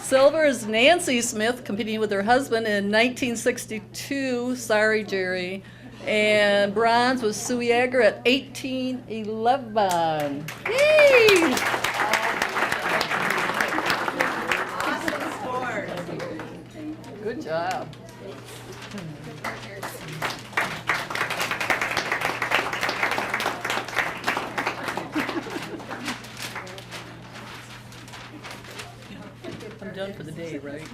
Silver is Nancy Smith competing with her husband in 1962. Sorry, Jerry. And bronze was Sue Yeager at 1811. Yay! Good job. I'm done for the day, right?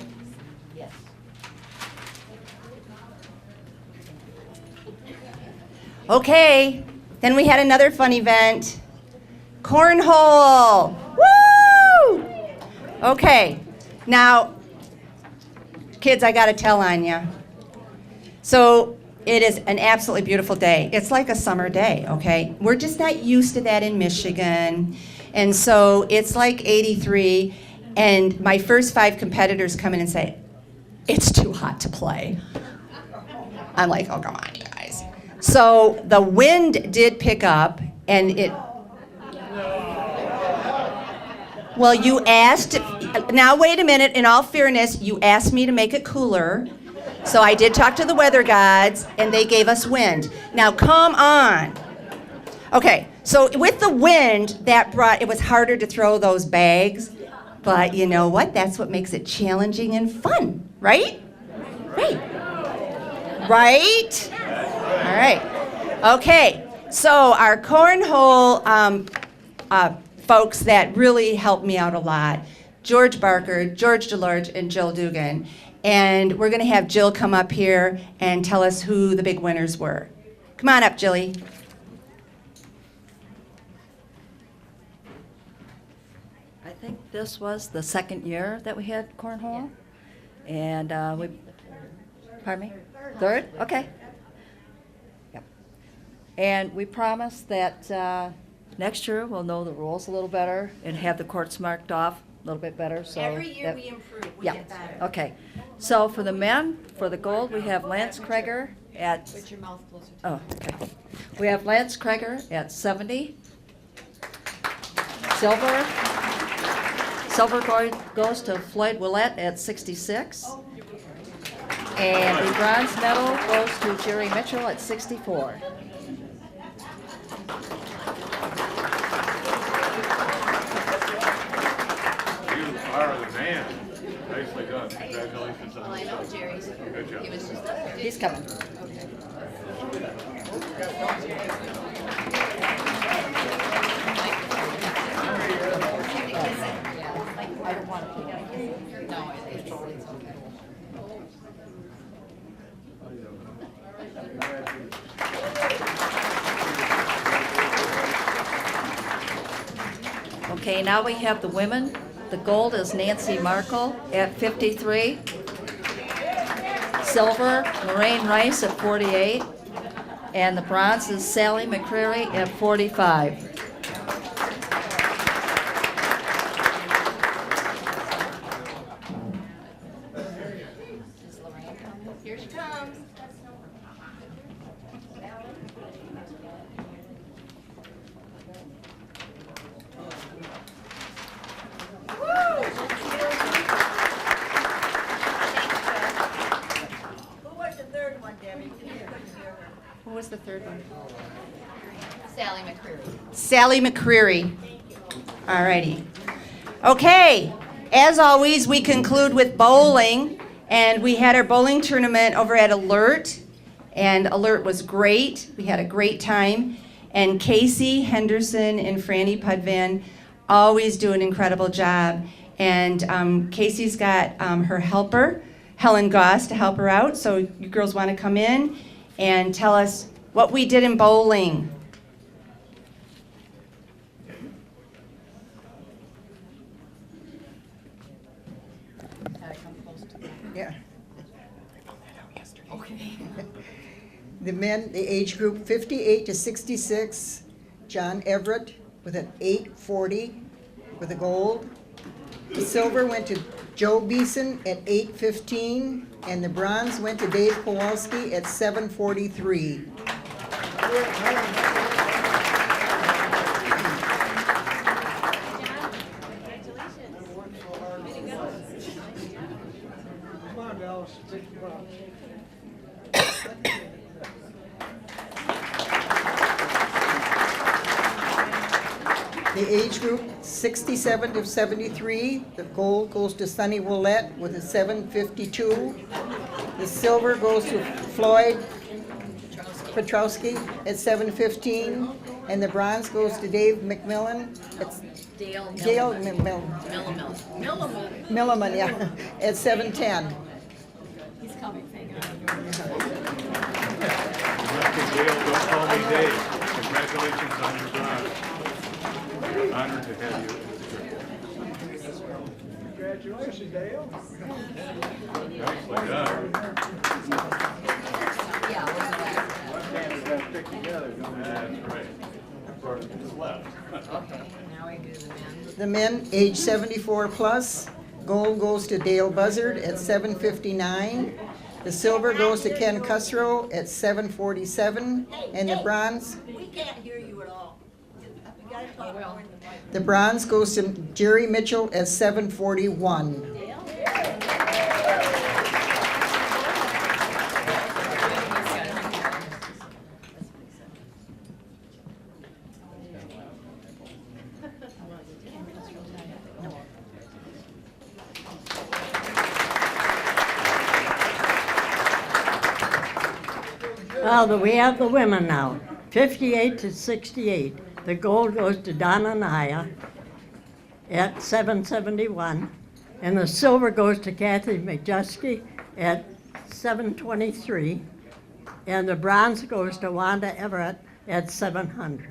Yes. Okay, then we had another fun event. Cornhole! Woo! Okay, now, kids, I gotta tell on you. So, it is an absolutely beautiful day. It's like a summer day, okay? We're just not used to that in Michigan. And so, it's like 83, and my first 5 competitors come in and say, it's too hot to play. I'm like, oh, come on, guys. So the wind did pick up, and it, well, you asked, now wait a minute, in all fairness, you asked me to make it cooler. So I did talk to the weather gods, and they gave us wind. Now come on. Okay, so with the wind, it was harder to throw those bags, but you know what? That's what makes it challenging and fun, right? Right. Right? All right. Okay, so our cornhole folks that really helped me out a lot, George Barker, George DeLorge, and Jill Dugan. And we're going to have Jill come up here and tell us who the big winners were. Come on up, Jilly. I think this was the second year that we had cornhole. And pardon me? Third? Okay. Yep. And we promised that next year we'll know the rules a little better and have the courts marked off a little bit better. So every year we improve, we get better. Okay. So for the men, for the gold, we have Lance Kreger at... Put your mouth closer to Oh, okay. We have Lance Kreger at 70. Silver goes to Floyd Willett at 66. And the bronze medal goes to Jerry Mitchell at 64. Nicely done. Congratulations on Well, I know this. Jerry's here. Good job. He was just up here. He's coming. I don't want to. No, it's okay. Okay, now we have the women. The gold is Nancy Markle at 53. Silver, Lorraine Rice at 48. And the bronze is Sally McCreary at 45. Is Lorraine coming? Here she comes. Who was the third one, Debbie? Who was the third one? Sally McCreary. Sally McCreary. All righty. Okay, as always, we conclude with bowling, and we had our bowling tournament over at Alert, and Alert was great. We had a great time, and Casey Henderson and Franny Pudvan always do an incredible job, and Casey's got her helper, Helen Goss, to help her out, so you girls want to come in and tell us what we did in bowling. Yeah. The men, the age group 58 to 66, John Everett with an 840 with a gold. The silver went to Joe Beeson at 815, and the bronze went to Dave Kowalski at 743. The age group 67 to 73, the gold goes to Sonny Willette with a 752. The silver goes to Floyd Petrowski at 715, and the bronze goes to Dave McMillan. It's Dale McMillan. Milliman, yeah, at 710. He's coming, thank God. Dale, don't call me Dave. Congratulations on your bronze. We're honored to have you. Congratulations, Dale. Nicely done. That's right. Of course, just left. Now we do the men. The men, age 74 plus, gold goes to Dale Buzzard at 759. The silver goes to Ken Cusrow at 747, and the bronze, We can't hear you at all. We gotta talk more in the mic. the bronze goes to Jerry Mitchell at 741. Well, we have the women now, 58 to 68. The gold goes to Donna Naya at 771, and the silver goes to Kathy McJusky at 723, and the bronze goes to Wanda Everett at 700.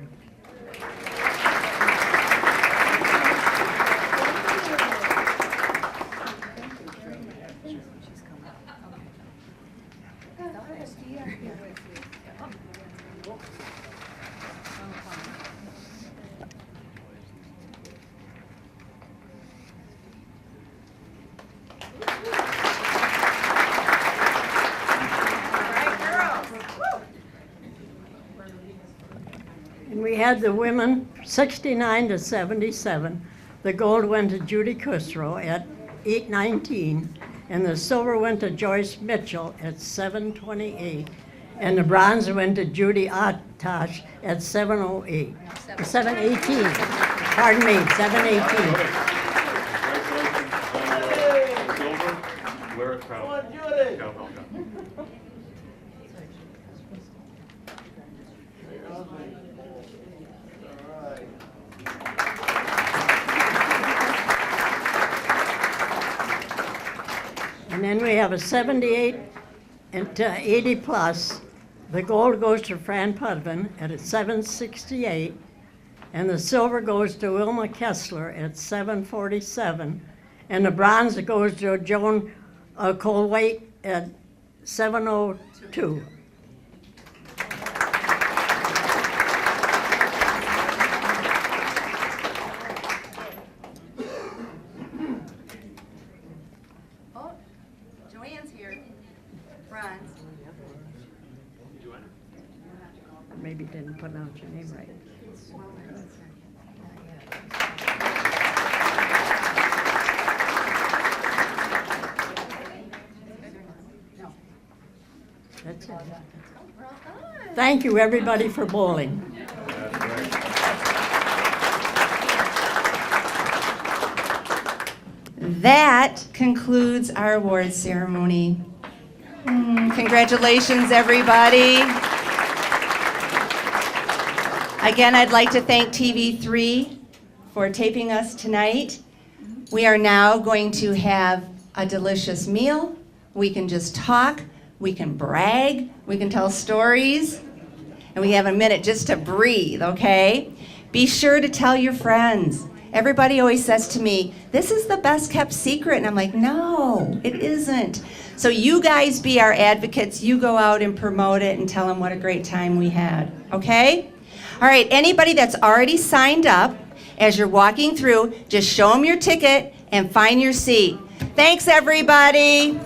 And we had the women 69 to 77. The gold went to Judy Kusrow at 819, and the silver went to Joyce Mitchell at 728, and the bronze went to Judy Otosh at 708, 718. Pardon me, 718. Congratulations on the silver Everett Cowbell. Cowbell. And then we have a 78 and 80 plus. The gold goes to Fran Pudvin at a 768, and the silver goes to Wilma Kessler at 747, and the bronze goes to Joan Colwaite at 702. Oh, Joanne's here. Bronze. Maybe didn't pronounce your name right. That's it. Thank you, everybody, for bowling. That concludes our awards ceremony. Congratulations, everybody. Again, I'd like to thank TV3 for taping us tonight. We are now going to have a delicious meal. We can just talk, we can brag, we can tell stories, and we have a minute just to breathe, okay? Be sure to tell your friends. Everybody always says to me, this is the best kept secret, and I'm like, no, it isn't. So you guys be our advocates. You go out and promote it and tell them what a great time we had, okay? All right, anybody that's already signed up, as you're walking through, just show them your ticket and find your seat. Thanks, everybody.